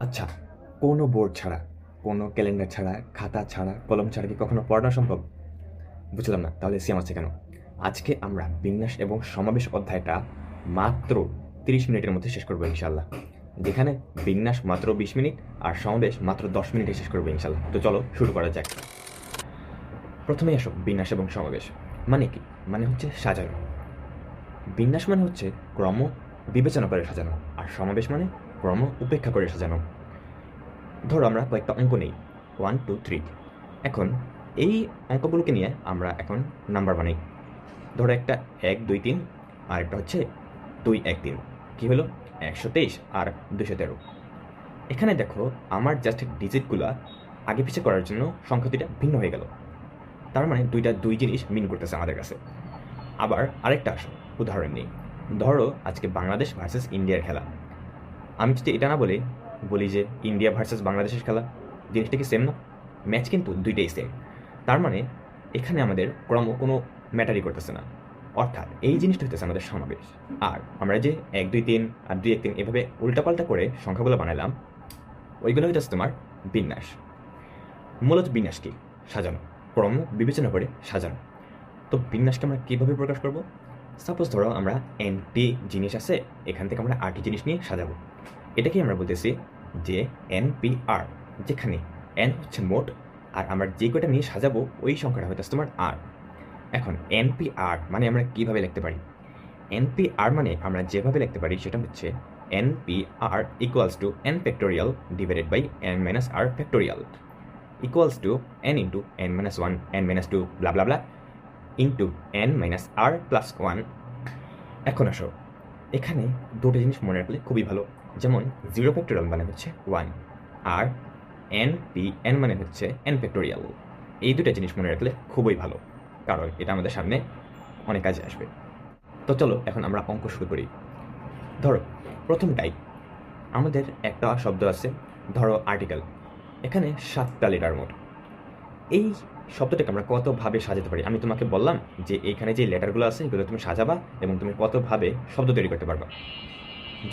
আচ্ছা, কোনো বোর্ড ছাড়া, কোনো ক্যালেন্ডার ছাড়া, খাতা ছাড়া, কলম ছাড়া কি কখনো পড়ানো সম্ভব? বুঝলাম না, তাহলে সিয়াম আছে কেন? আজকে আমরা বিন্যাস এবং সমাবেশ অধ্যায়টা মাত্র 30 মিনিটের মধ্যে শেষ করবো ইনশাল্লাহ। যেখানে বিন্যাস মাত্র 20 মিনিট আর সমাবেশ মাত্র 10 মিনিটে শেষ করবো ইনশাল্লাহ। তো চলো শুরু করা যাক। প্রথমেই আসো বিন্যাস এবং সমাবেশ। মানে কি? মানে হচ্ছে সাজানো। বিন্যাস মানে হচ্ছে ক্রম বিবেচনা করে সাজানো, আর সমাবেশ মানে ক্রম উপেক্ষা করে সাজানো। ধরো আমরা কয়েকটা অঙ্ক নেই, 1 2 3। এখন এই অঙ্কগুলোকে নিয়ে আমরা এখন নাম্বার বানাই। ধরো একটা 1 2 3, আর একটা হচ্ছে 2 1 3। কী হলো? 123 আর 213। এখানে দেখো আমার জাস্ট ডিজিটগুলো আগে পিছে করার জন্য সংখ্যা দুইটা ভিন্ন হয়ে গেল। তার মানে দুইটা দুই জিনিস মিন করতেছে আমাদের কাছে। আবার আরেকটা আসো উদাহরণ নেই। ধরো আজকে বাংলাদেশ ভার্সেস ইন্ডিয়ার খেলা। আমি যদি এটা না বলি যে ইন্ডিয়া ভার্সেস বাংলাদেশের খেলা, জিনিসটা কি সেম না? ম্যাচ কিন্তু দুইটাই সেম। তার মানে এখানে আমাদের ক্রম কোনো ম্যাটারই করতেছে না। অর্থাৎ এই জিনিসটা হতেছে আমাদের সমাবেশ। আর আমরা যে 1 2 3 আর 2 1 3 এভাবে উল্টাপাল্টা করে সংখ্যাগুলো বানালাম, ওইগুলো হইতেছে তোমার বিন্যাস। মূলত বিন্যাস কি? সাজানো, ক্রম বিবেচনা করে সাজানো। তো বিন্যাসকে আমরা কীভাবে প্রকাশ করব? সাপোজ ধরো আমরা এনটি জিনিস আছে, এখান থেকে আমরা আরটি জিনিস নিয়ে সাজাবো। এটাকেই আমরা বলতেছি যে এনপিআর, যেখানে এন হচ্ছে মোট, আর আমরা যে কয়টা নিয়ে সাজাবো ওই সংখ্যাটা হইতেছে তোমার আর। এখন এনপিআর মানে আমরা কিভাবে লিখতে পারি? এনপিআর মানে আমরা যেভাবে লিখতে পারি সেটা হচ্ছে nPr equals to n factorial divided by n minus r factorial equals to n into n minus one n minus two blah blah blah into n minus r plus one. এখন আসো, এখানে দুটো জিনিস মনে রাখলে খুবই ভালো। যেমন 0 ফ্যাক্টোরিয়াল মানে হচ্ছে 1, আর এন মানে হচ্ছে এন ফ্যাক্টোরিয়াল। এই দুটো জিনিস মনে রাখলে খুবই ভালো, কারণ এটা আমাদের সামনে অনেক কাজে আসবে। তো চলো এখন আমরা অঙ্ক শুরু করি। ধরো প্রথমটাই আমাদের একটা শব্দ আছে, ধরো আর্টিকেল। এখানে 7টা লেটার মোট। এই শব্দটাকে আমরা কতভাবে সাজাতে পারি? আমি তোমাকে বললাম যে এইখানে যে লেটারগুলো আছে এগুলো তুমি সাজাবা এবং তুমি কতভাবে শব্দ তৈরি করতে পারবা।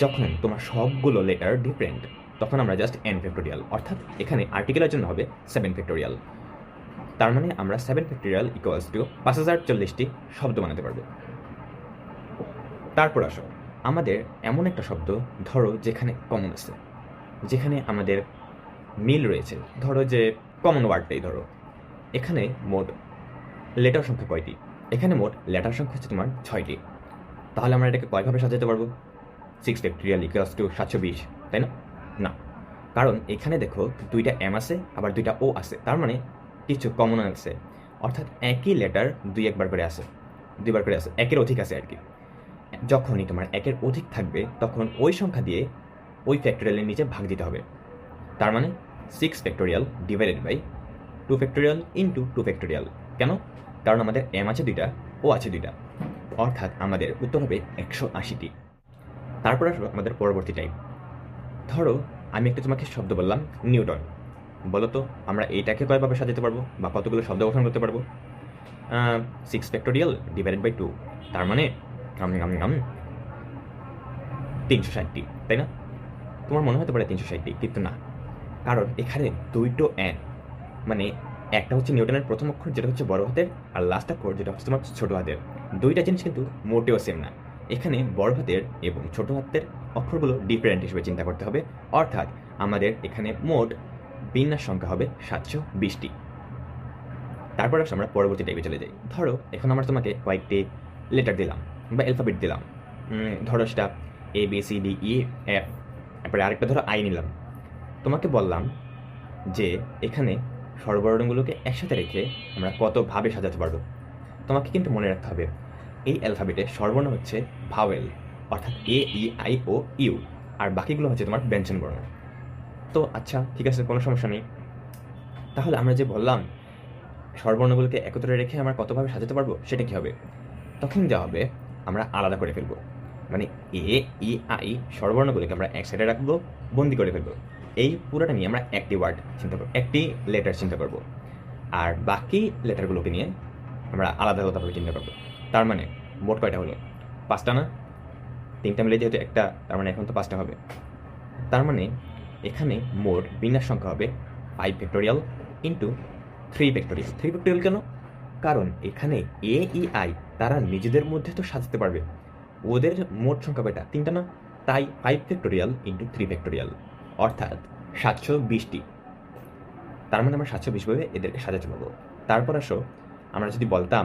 যখন তোমার সবগুলো লেটার ডিফারেন্ট, তখন আমরা জাস্ট এন ফ্যাক্টোরিয়াল, অর্থাৎ এখানে আর্টিকেলের জন্য হবে 7 ফ্যাক্টোরিয়াল। তার মানে আমরা 7 ফ্যাক্টোরিয়াল ইকুয়ালস টু 5040টি শব্দ বানাতে পারবো। তারপর আসো, আমাদের এমন একটা শব্দ ধরো যেখানে কমন আছে, যেখানে আমাদের মিল রয়েছে। ধরো যে কমন ওয়ার্ডটাই ধরো, এখানে মোট লেটার সংখ্যা কয়টি? এখানে মোট লেটার সংখ্যা হচ্ছে তোমার 6টি। তাহলে আমরা এটাকে কয়ভাবে সাজাতে পারবো? 6 ফ্যাক্টোরিয়াল ইকুয়ালস টু 720, তাই না? না, কারণ এখানে দেখো দুইটা এম আছে আবার দুইটা ও আছে, তার মানে কিছু কমন আছে। অর্থাৎ একই লেটার দুইবার করে আছে, একের অধিক আছে আর কি। যখনই তোমার একের অধিক থাকবে তখন ওই সংখ্যা দিয়ে ওই ফ্যাক্টোরিয়ালের নিচে ভাগ দিতে হবে। তার মানে 6 factorial divided by 2 factorial into 2 factorial. কেন? কারণ আমাদের এম আছে দুইটা, ও আছে দুইটা, অর্থাৎ আমাদের উত্তর হবে 180টি। তারপর আসবো আমাদের পরবর্তী টাইপ। ধরো আমি একটা তোমাকে শব্দ বললাম নিউটন। বলো তো আমরা এইটাকে কয়ভাবে সাজাতে পারবো বা কতগুলো শব্দ গঠন করতে পারবো? 6 ফ্যাক্টোরিয়াল ডিভাইডেড বাই 2, তার মানে 360টি, তাই না? তোমার মনে হতে পারে 360টি, কিন্তু না, কারণ এখানে দুইটো এন, মানে একটা হচ্ছে নিউটনের প্রথম অক্ষর যেটা হচ্ছে বড় হাতের, আর লাস্ট অক্ষর যেটা হচ্ছে তোমার ছোট হাতের। দুইটা জিনিস কিন্তু মোটেও সেম না। এখানে বড় হাতের এবং ছোট হাতের অক্ষরগুলো ডিফারেন্ট হিসেবে চিন্তা করতে হবে। অর্থাৎ আমাদের এখানে মোট বিন্যাস সংখ্যা হবে 720টি। তারপর আসলে আমরা পরবর্তী টাইপে চলে যাই। ধরো এখন আমরা তোমাকে কয়েকটি লেটার দিলাম বা অ্যালফাবেট দিলাম। ধরো সেটা A B C D E F, তারপরে আরেকটা ধরো আই নিলাম। তোমাকে বললাম যে এখানে স্বরবর্ণগুলোকে একসাথে রেখে আমরা কতভাবে সাজাতে পারবো। তোমাকে কিন্তু মনে রাখতে হবে এই অ্যালফাবেটে স্বরবর্ণ হচ্ছে ভাওয়েল, অর্থাৎ এ ই আই ও ইউ, আর বাকিগুলো হচ্ছে তোমার ব্যঞ্জন বর্ণ। তো আচ্ছা ঠিক আছে, কোনো সমস্যা নেই। তাহলে আমরা যে বললাম স্বরবর্ণগুলোকে একত্রে রেখে আমরা কতভাবে সাজাতে পারবো, সেটা কি হবে? তখন যা হবে আমরা আলাদা করে ফেলবো। মানে এ ই আই স্বরবর্ণগুলোকে আমরা এক সাইডে রাখবো, বন্দি করে ফেলবো। এই পুরোটা নিয়ে আমরা একটি ওয়ার্ড চিন্তা করবো, একটি লেটার চিন্তা করবো, আর বাকি লেটারগুলোকে নিয়ে আমরা আলাদা আলাদাভাবে চিন্তা করবো। তার মানে মোট কয়টা হলো? 5টা না? 3টা মিলে যেহেতু একটা, তার মানে এখন তো 5টা হবে। তার মানে এখানে মোট বিন্যাস সংখ্যা হবে 5 ফ্যাক্টোরিয়াল ইন্টু 3 ফ্যাক্টোরিয়াল। 3 ফ্যাক্টোরিয়াল কেন? কারণ এখানে এ ই আই তারা নিজেদের মধ্যে তো সাজাতে পারবে, ওদের মোট সংখ্যা কয়টা? 3টা না? তাই 5 ফ্যাক্টোরিয়াল ইন্টু 3 ফ্যাক্টোরিয়াল অর্থাৎ 720টি। তার মানে আমরা 720 ভাবে এদেরকে সাজাতে পারবো। তারপর আসো, আমরা যদি বলতাম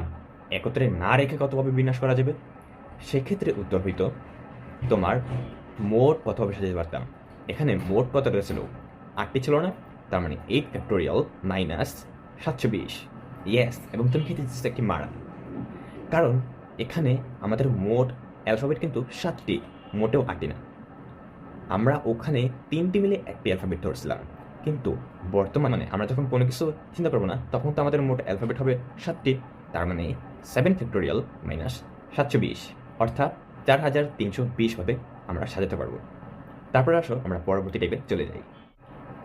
একত্রে না রেখে কতভাবে বিন্যাস করা যাবে, সেক্ষেত্রে উত্তর হইতো তোমার মোট কতভাবে সাজাতে পারতাম। এখানে মোট কত রয়েছিল? 8টি ছিল না? তার মানে 8 ফ্যাক্টোরিয়াল মাইনাস 720। ইয়েস, এবং তুমি খেতে দিচ্ছ একটি মারা, কারণ এখানে আমাদের মোট অ্যালফাবেট কিন্তু 7টি, মোটেও 8টি না। আমরা ওখানে 3টি মিলে একটি অ্যালফাবেট ধরছিলাম, কিন্তু বর্তমানে আমরা যখন কোনো কিছু চিন্তা করবো না, তখন তো আমাদের মোট অ্যালফাবেট হবে 7টি। তার মানে 7 ফ্যাক্টোরিয়াল মাইনাস 720 অর্থাৎ 4320 ভাবে আমরা সাজাতে পারবো। তারপর আসো আমরা পরবর্তী টাইপে চলে যাই।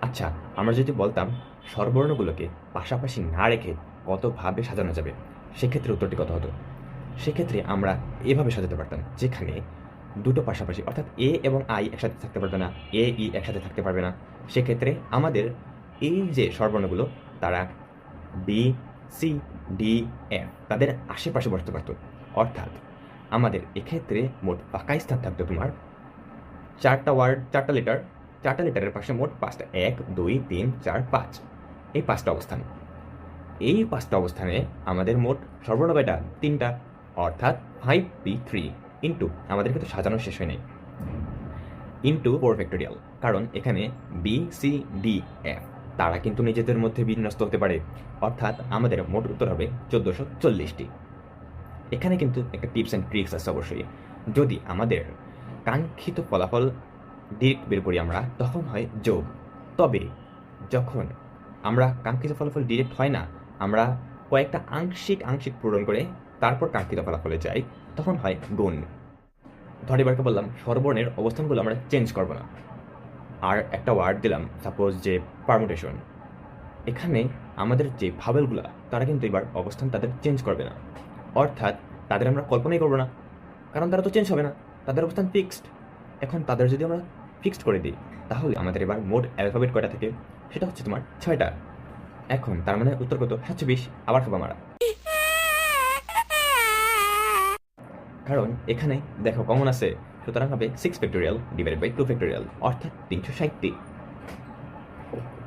আচ্ছা, আমরা যদি বলতাম স্বরবর্ণগুলোকে পাশাপাশি না রেখে কতভাবে সাজানো যাবে, সেক্ষেত্রে উত্তরটি কত হতো? সেক্ষেত্রে আমরা এভাবে সাজাতে পারতাম, যেখানে দুটো পাশাপাশি অর্থাৎ এ এবং আই একসাথে থাকতে পারবে না, এ ই একসাথে থাকতে পারবে না। সেক্ষেত্রে আমাদের এই যে স্বরবর্ণগুলো তারা বি সি ডি এফ তাদের আশেপাশে বসতে পারত। অর্থাৎ আমাদের এক্ষেত্রে মোট ফাঁকা স্থান থাকতো তোমার 4টা লেটার, 4টা লেটারের পাশে মোট 5টা, 1 2 3 4 5, এই 5টা অবস্থান। এই 5টা অবস্থানে আমাদের মোট স্বরবর্ণ কয়টা? 3টা, অর্থাৎ 5p3 ইন্টু আমাদের কিন্তু সাজানো শেষ হয় নাই, ইন্টু 4 ফ্যাক্টোরিয়াল। কারণ এখানে বি সি ডি এফ তারা কিন্তু নিজেদের মধ্যে বিন্যস্ত হতে পারে, অর্থাৎ আমাদের মোট উত্তর হবে 1440টি। এখানে কিন্তু একটা টিপস অ্যান্ড ট্রিক্স আছে অবশ্যই। যদি আমাদের কাঙ্ক্ষিত ফলাফল ডিরেক্ট বের করি আমরা, তখন হয় যোগ। তবে যখন আমরা কাঙ্ক্ষিত ফলাফল ডিরেক্ট হয় না, আমরা কয়েকটা আংশিক পূরণ করে তারপর কাঙ্ক্ষিত ফলাফলে যাই, তখন হয় গুণ। ধর এবারকে বললাম স্বরবর্ণের অবস্থানগুলো আমরা চেঞ্জ করবো না, আর একটা ওয়ার্ড দিলাম সাপোজ যে পারমুটেশন। এখানে আমাদের যে ভাবেলগুলো তারা কিন্তু এবার অবস্থান তাদের চেঞ্জ করবে না, অর্থাৎ তাদের আমরা কল্পনাই করবো না, কারণ তারা তো চেঞ্জ হবে না, তাদের অবস্থান ফিক্সড। এখন তাদের যদি আমরা ফিক্সড করে দিই, তাহলে আমাদের এবার মোট অ্যালফাবেট কয়টা থেকে? সেটা হচ্ছে তোমার 6টা। এখন তার মানে উত্তর কত? 720। আবার খাবো মারা, কারণ এখানে দেখো কমন আছে, সুতরাং হবে 6 ফ্যাক্টোরিয়াল ডিভাইডেড বাই 2 ফ্যাক্টোরিয়াল অর্থাৎ 360টি।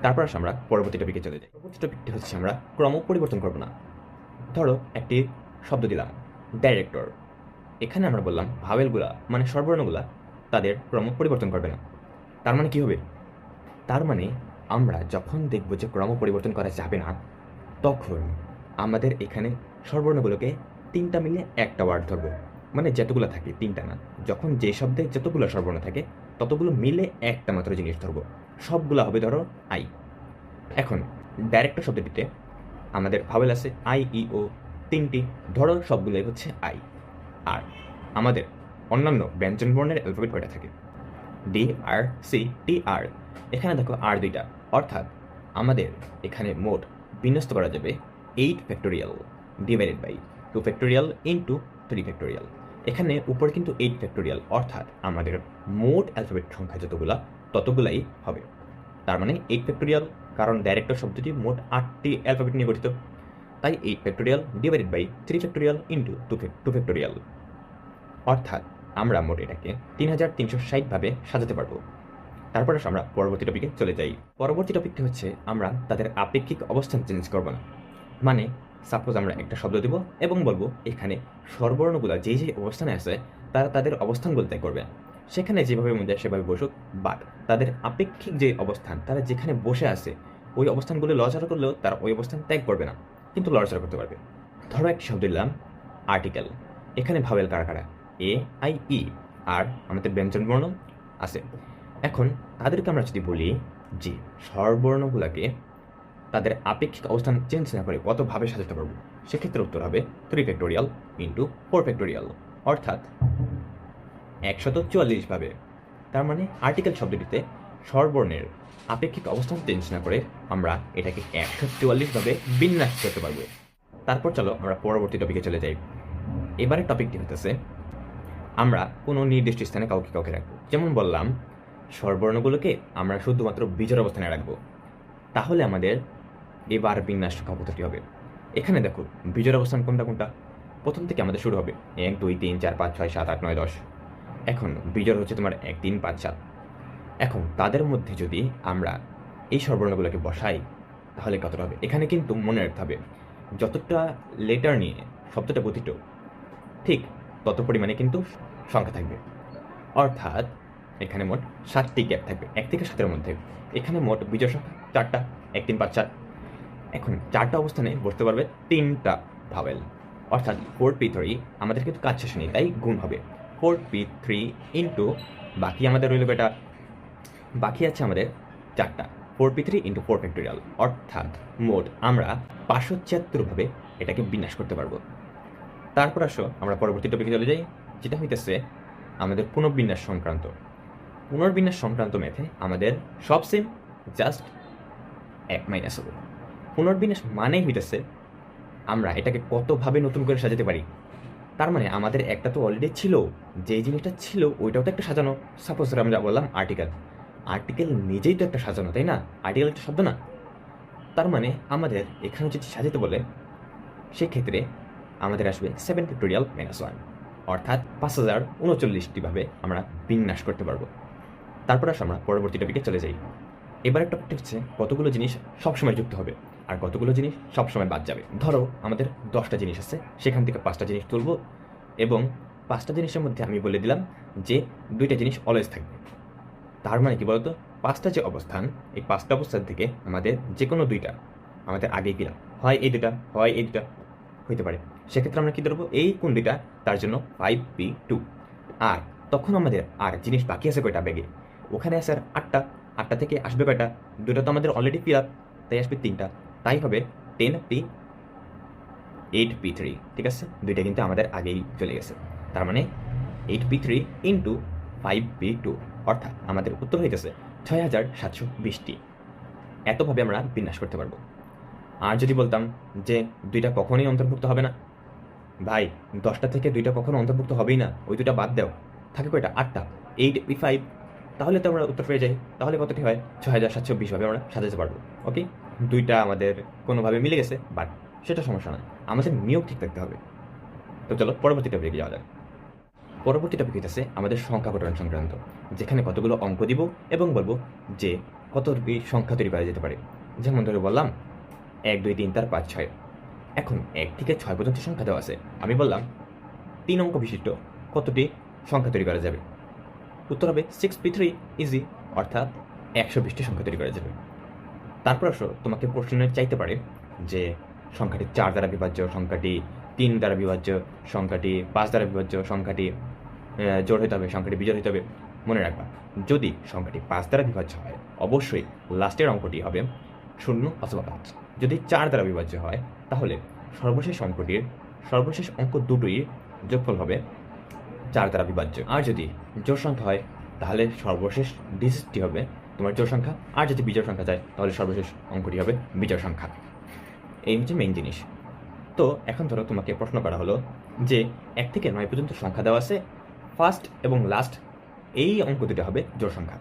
তারপর আমরা পরবর্তী টপিকে চলে যাই। পরবর্তী টপিকটি হচ্ছে আমরা ক্রম পরিবর্তন করব না। ধরো একটি শব্দ দিলাম ডাইরেক্টর, এখানে আমরা বললাম ভাওয়েলগুলা মানে স্বরবর্ণগুলা তাদের ক্রম পরিবর্তন করবে না। তার মানে কি হবে? তার মানে আমরা যখন দেখব যে ক্রম পরিবর্তন করা যাবে না, তখন আমাদের এখানে স্বরবর্ণগুলোকে 3টা মিলে একটা ওয়ার্ড ধরবো, মানে যতগুলো থাকে 3টা না, যখন যে শব্দে যতগুলো স্বরবর্ণ থাকে ততগুলো মিলে একটা মাত্র জিনিস ধরবো, সবগুলো হবে ধরো আই। এখন ডাইরেক্টর শব্দটিতে আমাদের ভাওয়েল আছে আই ই ও 3টি, ধরো সবগুলোই হচ্ছে আই। আর আমাদের অন্যান্য ব্যঞ্জন বর্ণের অ্যালফাবেট কয়টা থাকে? ডি আর সি টি আর। এখানে দেখো আর 2টা, অর্থাৎ আমাদের এখানে মোট বিন্যস্ত করা যাবে 8 factorial divided by 2 factorial into 3 factorial. এখানে উপরে কিন্তু 8 ফ্যাক্টোরিয়াল, অর্থাৎ আমাদের মোট অ্যালফাবেট সংখ্যা যতগুলা ততগুলাই হবে। তার মানে 8 ফ্যাক্টোরিয়াল, কারণ ডাইরেক্টর শব্দটি মোট 8টি অ্যালফাবেট নিয়ে গঠিত, তাই 8 factorial divided by 3 factorial into 2 factorial, অর্থাৎ আমরা মোট এটাকে 3360 ভাবে সাজাতে পারবো। তারপর আমরা পরবর্তী টপিকে চলে যাই। পরবর্তী টপিকটি হচ্ছে আমরা তাদের আপেক্ষিক অবস্থান চেঞ্জ করব না। মানে সাপোজ আমরা একটা শব্দ দেব এবং বলবো এখানে স্বরবর্ণগুলো যে যে অবস্থানে আছে তারা তাদের অবস্থানগুলো ত্যাগ করবে, সেখানে যেভাবে মনে যায় সেভাবে বসুক, বাট তাদের আপেক্ষিক যে অবস্থান তারা যেখানে বসে আছে ওই অবস্থানগুলো লড়াচড়া করলেও তারা ওই অবস্থান ত্যাগ করবে না, কিন্তু লড়াচড়া করতে পারবে। ধরো একটি শব্দ দিলাম আর্টিকেল, এখানে ভাওয়েল কারা কারা? এ আই ই, আর আমাদের ব্যঞ্জনবর্ণ আছে। এখন তাদেরকে আমরা যদি বলি যে স্বরবর্ণগুলোকে তাদের আপেক্ষিক অবস্থান চেঞ্জ না করে কতভাবে সাজাতে পারবো, সেক্ষেত্রে উত্তর হবে 3 ফ্যাক্টোরিয়াল ইন্টু 4 ফ্যাক্টোরিয়াল অর্থাৎ 144 ভাবে। তার মানে আর্টিকেল শব্দটিতে স্বরবর্ণের আপেক্ষিক অবস্থান চেঞ্জ না করে আমরা এটাকে 144 ভাবে বিন্যাস করতে পারবো। তারপর চলো আমরা পরবর্তী টপিকে চলে যাই। এবারে টপিকটি হতেছে আমরা কোনো নির্দিষ্ট স্থানে কাউকে কাউকে রাখবো। যেমন বললাম স্বরবর্ণগুলোকে আমরা শুধুমাত্র বিজোড় অবস্থানে রাখবো। তাহলে আমাদের এবার বিন্যাস সংখ্যা পদ্ধতি হবে। এখানে দেখো বিজোড় অবস্থান কোনটা কোনটা। প্রথম থেকে আমাদের শুরু হবে 1 2 3 4 5 6 7 8 9 10। এখন বিজোড় হচ্ছে তোমার 1 3 5 7। এখন তাদের মধ্যে যদি আমরা এই স্বরবর্ণগুলোকে বসাই তাহলে কতটা হবে। এখানে কিন্তু মনে রাখতে হবে যতটা লেটার নিয়ে শব্দটা গঠিত ঠিক তত পরিমাণে কিন্তু সংখ্যা থাকবে। অর্থাৎ এখানে মোট 7টি গ্যাপ থাকবে 1 থেকে 7-এর মধ্যে। এখানে মোট বিজোড় সংখ্যা 4টা, 1 3 5 4। এখন 4টা অবস্থানে বসতে পারবে 3টা ভাওয়েল, অর্থাৎ 4p3 আমাদের কিন্তু কাজ শেষ নেই, তাই গুণ হবে 4p3 ইন্টু বাকি আমাদের রইল বেটা, বাকি আছে আমাদের 4টা 4p3 ইন্টু 4 ফ্যাক্টোরিয়াল, অর্থাৎ মোট আমরা 576 ভাবে এটাকে বিন্যাস করতে পারবো। তারপর আসো আমরা পরবর্তী টপিকে চলে যাই, যেটা হইতেছে আমাদের পুনর্বিন্যাস সংক্রান্ত। পুনর্বিন্যাস সংক্রান্ত ম্যাথে আমাদের সব সেম, জাস্ট 1 মাইনাস হবে। পুনর্বিন্যাস মানেই হইতেছে আমরা এটাকে কতভাবে নতুন করে সাজাতে পারি। তার মানে আমাদের একটা তো অলরেডি ছিল, যেই জিনিসটা ছিল ওইটাও তো একটা সাজানো। সাপোজ আমরা বললাম আর্টিকেল, আর্টিকেল নিজেই তো একটা সাজানো, তাই না? আর্টিকেল একটা শব্দ না? তার মানে আমাদের এখানে যদি সাজাতে বলে সেক্ষেত্রে আমাদের আসবে 7 ফ্যাক্টোরিয়াল মাইনাস 1, অর্থাৎ 5039টি আমরা বিন্যাস করতে পারবো। তারপর আসো আমরা পরবর্তী টপিকে চলে যাই। এবারের টপিকটা হচ্ছে কতগুলো জিনিস সবসময় যুক্ত হবে আর কতগুলো জিনিস সবসময় বাদ যাবে। ধরো আমাদের 10টা জিনিস আছে, সেখান থেকে 5টা জিনিস তুলবো এবং 5টা জিনিসের মধ্যে আমি বলে দিলাম যে 2টা জিনিস অলওয়েজ থাকবে। তার মানে কি বলতো, 5টা যে অবস্থান, এই 5টা অবস্থান থেকে আমাদের যে কোনো 2টা আমাদের আগেই পেলাম, হয় এই 2টা হয় এই 2টা হইতে পারে। সেক্ষেত্রে আমরা কি ধরবো, এই কোন 2টা তার জন্য 5p2। আর তখন আমাদের আর জিনিস বাকি আছে কয়টা ব্যাগে, ওখানে আছে আর 8টা। 8টা থেকে আসবে কয়টা, 2টা তো আমাদের অলরেডি ফিল আপ, তাই আসবে 3টা, তাই হবে 10p 8p3। ঠিক আছে, 2টা কিন্তু আমাদের আগেই চলে গেছে। তার মানে 8p3 ইন্টু 5p2, অর্থাৎ আমাদের উত্তর হইতেছে 6720টি। এতভাবে আমরা বিন্যাস করতে পারবো। আর যদি বলতাম যে 2টা কখনোই অন্তর্ভুক্ত হবে না, ভাই 10টা থেকে 2টা কখনো অন্তর্ভুক্ত হবেই না, ওই 2টা বাদ দাও, থাকে কয়টা, 8টা, 8p5, তাহলে তো আমরা উত্তর পেয়ে যাই। তাহলে কতটি হয়, 6720ভাবে আমরা সাজাতে পারবো। ওকে, 2টা আমাদের কোনোভাবে মিলে গেছে, বাট সেটা সমস্যা নয়, আমাদের নিয়োগ ঠিক থাকতে হবে। তো চলো পরবর্তী টপিকে যাওয়া যাক। পরবর্তী টপিক হইতেছে আমাদের সংখ্যা গঠন সংক্রান্ত, যেখানে কতগুলো অঙ্ক দিব এবং বলবো যে কতটি সংখ্যা তৈরি করা যেতে পারে। যেমন ধরে বললাম 1 2 3 4 5 6। এখন 1 থেকে 6 পর্যন্ত সংখ্যা দেওয়া আছে, আমি বললাম 3 অঙ্ক বিশিষ্ট কতটি সংখ্যা তৈরি করা যাবে। উত্তর হবে 6p3 ইজি, অর্থাৎ 120টি সংখ্যা তৈরি করা যাবে। তারপর আসো তোমাকে প্রশ্নে চাইতে পারে যে সংখ্যাটি 4 দ্বারা বিভাজ্য, সংখ্যাটি 3 দ্বারা বিভাজ্য, সংখ্যাটি 5 দ্বারা বিভাজ্য, সংখ্যাটি জোড় হইতে হবে, সংখ্যাটি বিজোড় হইতে হবে। মনে রাখবা, যদি সংখ্যাটি 5 দ্বারা বিভাজ্য হয় অবশ্যই লাস্টের অঙ্কটি হবে 0 অথবা 5। যদি 4 দ্বারা বিভাজ্য হয় তাহলে সর্বশেষ অঙ্কটির সর্বশেষ অঙ্ক দুটোই যোগফল হবে 4 দ্বারা বিভাজ্য। আর যদি জোড় সংখ্যা হয় তাহলে সর্বশেষ ডিজিটটি হবে তোমার জোড় সংখ্যা, আর যদি বিজোড় সংখ্যা যায় তাহলে সর্বশেষ অঙ্কটি হবে বিজোড় সংখ্যা। এই হচ্ছে মেইন জিনিস। তো এখন ধরো তোমাকে প্রশ্ন করা হলো যে 1 থেকে 9 পর্যন্ত সংখ্যা দেওয়া আছে, ফার্স্ট এবং লাস্ট এই অঙ্ক দুটো হবে জোড় সংখ্যা।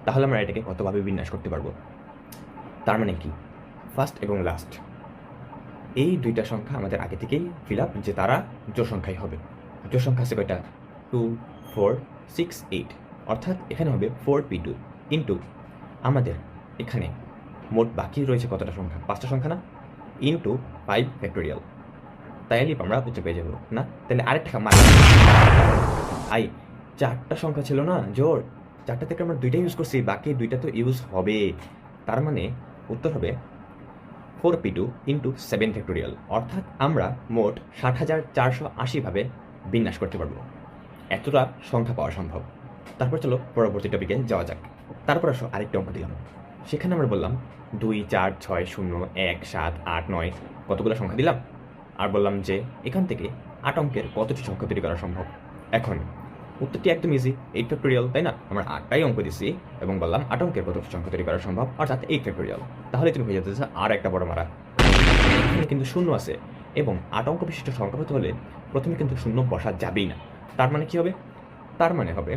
তাহলে আমরা এটাকে কতভাবে বিন্যাস করতে পারবো। তার মানে কি, ফার্স্ট এবং লাস্ট এই 2টা সংখ্যা আমাদের আগে থেকেই ফিল আপ যে তারা জোড় সংখ্যাই হবে। জোড় সংখ্যা আছে কয়টা, 2 4 6 8, অর্থাৎ এখানে হবে 4p2 ইন্টু আমাদের এখানে মোট বাকি রয়েছে কতটা সংখ্যা, 5টা সংখ্যা না, ইন্টু 5 ফ্যাক্টোরিয়াল। তাইলে আমরা উত্তর পেয়ে যাবো না, তাহলে আরেকটা মার আই 4টা সংখ্যা ছিল না জোড়, 4টা থেকে আমরা 2টা ইউজ করছি, বাকি 2টা তো ইউজ হবে। তার মানে উত্তর হবে 4p2 ইন্টু 7 ফ্যাক্টোরিয়াল, অর্থাৎ আমরা মোট 60,480ভাবে বিন্যাস করতে পারবো। এতটা সংখ্যা পাওয়া সম্ভব। তারপর চলো পরবর্তী টপিকে যাওয়া যাক। তারপর আসো আরেকটা অঙ্ক দিলাম, সেখানে আমরা বললাম 2 4 6 0 1 7 8 9 কতগুলো সংখ্যা দিলাম, আর বললাম যে এখান থেকে 8 অঙ্কের কতটি সংখ্যা তৈরি করা সম্ভব। এখন উত্তরটি একদম ইজি, 8 ফ্যাক্টোরিয়াল, তাই না? আমরা 8টাই অঙ্ক দিচ্ছি এবং বললাম 8 অঙ্কের কতটি সংখ্যা তৈরি করা সম্ভব, অর্থাৎ 8 ফ্যাক্টোরিয়াল। তাহলে তুমি হয়ে যেতেছে আর একটা বড় মারা, এখানে কিন্তু শূন্য আছে এবং 8 অঙ্ক বিশিষ্ট সংখ্যা হতে হলে প্রথমে কিন্তু শূন্য বসা যাবেই না। তার মানে কি হবে, তার মানে হবে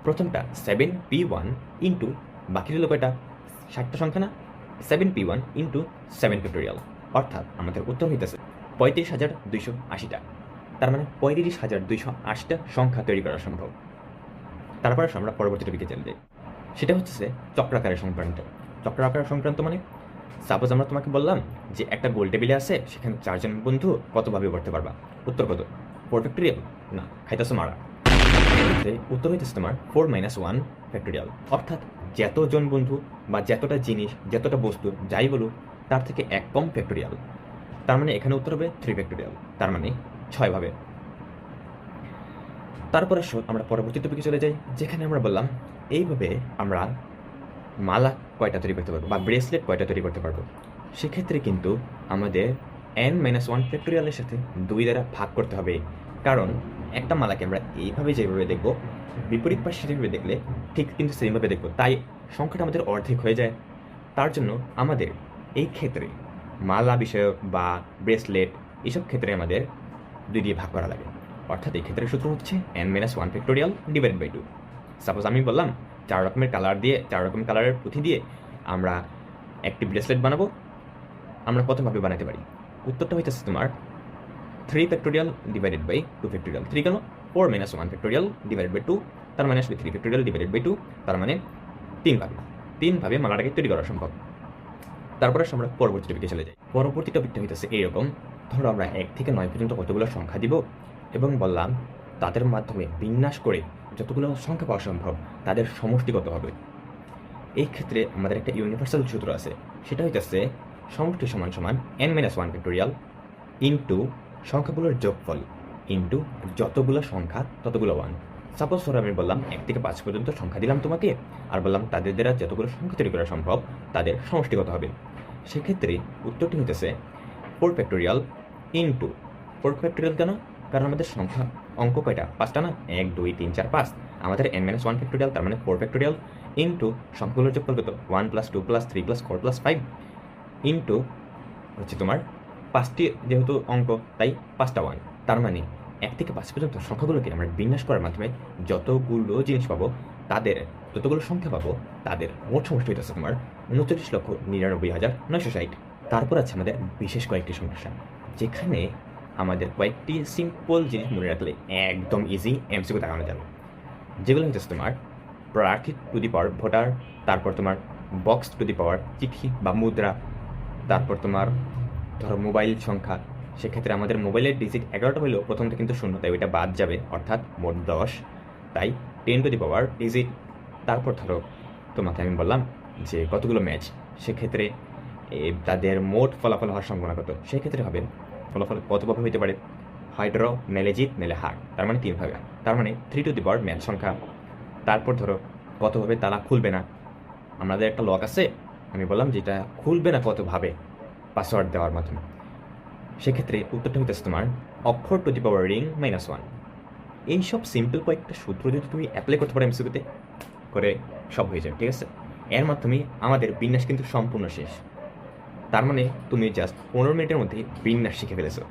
প্রথমটা 7p1 ইন্টু বাকি রইল কয়টা 60টা সংখ্যা না 7p1 ইন্টু 7 ফ্যাক্টোরিয়াল, অর্থাৎ আমাদের উত্তর হইতেছে 35,280টা। তার মানে 35,280টা সংখ্যা তৈরি করা সম্ভব। তারপরে আমরা পরবর্তী টপিকে চলে যাই, সেটা হচ্ছে চক্রাকারের সংক্রান্ত। চক্রাকার সংক্রান্ত মানে সাপোজ আমরা তোমাকে বললাম যে একটা গোল টেবিলে আছে, সেখানে 4 জন বন্ধু কতভাবে করতে পারবা? উত্তর কত? 4 ফ্যাক্টোরিয়াল? না, খাইতেছো মারা। উত্তর হইতেছে তোমার 4 - 1 ফ্যাক্টোরিয়াল, অর্থাৎ যতজন বন্ধু বা যতটা জিনিস যতটা বস্তু যাই বলুক তার থেকে 1 কম ফ্যাক্টোরিয়াল। তার মানে এখানে উত্তর হবে 3 ফ্যাক্টোরিয়াল, তার মানে 6 ভাবে। তারপরে আমরা পরবর্তী টপিকে চলে যাই, যেখানে আমরা বললাম এইভাবে আমরা মালা কয়টা তৈরি করতে পারবো বা ব্রেসলেট কয়টা তৈরি করতে পারবো। সেক্ষেত্রে কিন্তু আমাদের n-1 ফ্যাক্টোরিয়ালের সাথে 2 দ্বারা ভাগ করতে হবে, কারণ একটা মালাকে আমরা এইভাবে যেভাবে দেখবো, বিপরীত পাশে যেভাবে দেখলে ঠিক কিন্তু সেমভাবে দেখবো, তাই সংখ্যাটা আমাদের অর্ধেক হয়ে যায়। তার জন্য আমাদের এই ক্ষেত্রে মালা বিষয়ক বা ব্রেসলেট এইসব ক্ষেত্রে আমাদের 2 দিয়ে ভাগ করা লাগে, অর্থাৎ এই ক্ষেত্রে সূত্র হচ্ছে n-1 factorial divided by 2। Suppose আমি বললাম 4 রকমের কালার দিয়ে 4 রকম কালারের পুঁথি দিয়ে আমরা একটি ব্রেসলেট বানাবো, আমরা কতভাবে বানাতে পারি? উত্তরটা হইতেছে তোমার 3 ফ্যাক্টোরিয়াল ডিভাইডেড বাই 2 ফ্যাক্টোরিয়াল। 3 কেন? 4 - 1 ফ্যাক্টোরিয়াল ডিভাইডেড বাই 2, তার মানে আসবে 3 ফ্যাক্টোরিয়াল ডিভাইডেড বাই 2, তার মানে 3 ভাবে মালাটাকে তৈরি করা সম্ভব। তারপরে আমরা পরবর্তী টপিকে চলে যাই। পরবর্তী টপিকটা হইতেছে এইরকম, ধরো আমরা 1 থেকে 9 পর্যন্ত কতগুলো সংখ্যা দিব এবং বললাম তাদের মাধ্যমে বিন্যাস করে যতগুলো সংখ্যা পাওয়া সম্ভব তাদের সমষ্টি কত হবে। এই ক্ষেত্রে আমাদের একটা ইউনিভার্সাল সূত্র আছে, সেটা হইতেছে সমষ্টি সমান সমান n-1 ফ্যাক্টোরিয়াল ইন্টু সংখ্যাগুলোর যোগফল ইন্টু যতগুলো সংখ্যা ততগুলো 1। সাপোজ ধরো আমি বললাম 1 থেকে 5 পর্যন্ত সংখ্যা দিলাম তোমাকে, আর বললাম তাদের দ্বারা যতগুলো সংখ্যা তৈরি করা সম্ভব তাদের সমষ্টি কত হবে। সেক্ষেত্রে উত্তরটি হইতেছে 4 ফ্যাক্টোরিয়াল ইন্টু 4 ফ্যাক্টোরিয়াল। কেন? কারণ আমাদের সংখ্যা অঙ্ক কয়টা? 5টা না, 1 2 3 4 5। আমাদের n-1 ফ্যাক্টোরিয়াল, তার মানে 4 ফ্যাক্টোরিয়াল ইন্টু সংখ্যাগুলোর যোগফল কত? 1 + 2 + 3 + 4 + 5 ইন্টু হচ্ছে তোমার 5টি যেহেতু অঙ্ক তাই 5টা 1। তার মানে 1 থেকে 5 পর্যন্ত সংখ্যাগুলোকে আমরা বিন্যাস করার মাধ্যমে যতগুলো জিনিস পাবো, তাদের যতগুলো সংখ্যা পাবো তাদের মোট সমষ্টি হইতেছে তোমার 39,99,960। তারপর আছে আমাদের বিশেষ কয়েকটি সমস্যা, যেখানে আমাদের কয়েকটি সিম্পল জিনিস মনে রাখলে একদম ইজি এমসিকিউ দেখানো যাবে, যেগুলো হচ্ছে তোমার প্রার্থী টু দি পাওয়ার ভোটার, তারপর তোমার বক্স টু দি পাওয়ার চিঠি বা মুদ্রা, তারপর তোমার ধরো মোবাইল সংখ্যা। সেক্ষেত্রে আমাদের মোবাইলের ডিজিট 11টা হলেও প্রথমটা কিন্তু 0, তাই ওইটা বাদ যাবে, অর্থাৎ মোট 10, তাই 10 টু দি পাওয়ার ডিজিট। তারপর ধরো তোমাকে আমি বললাম যে কতগুলো ম্যাচ, সেক্ষেত্রে তাদের মোট ফলাফল হওয়ার সম্ভাবনা কত। সেক্ষেত্রে হবে ফলাফল কতভাবে হইতে পারে? হয় ড্র, নাইলে জিত, নাইলে হার, তার মানে 3 ভাবে, তার মানে 3 টু দি পাওয়ার ম্যাচ সংখ্যা। তারপর ধরো কতভাবে তালা খুলবে না, আমাদের একটা লক আছে, আমি বললাম যেটা খুলবে না কতভাবে, পাসওয়ার্ড দেওয়ার মাধ্যমে। সেক্ষেত্রে উত্তরটা হইতেছে তোমার অক্ষর টু দি পাওয়ার রিং -1। এইসব সিম্পল কয়েকটা সূত্র যদি তুমি অ্যাপ্লাই করতে পারো এমসিকিউতে করে, সব হয়ে যাবে, ঠিক আছে? এর মাধ্যমে আমাদের বিন্যাস কিন্তু সম্পূর্ণ শেষ। তার মানে তুমি জাস্ট 15 মিনিটের মধ্যে বিন্যাস শিখে ফেলেছো।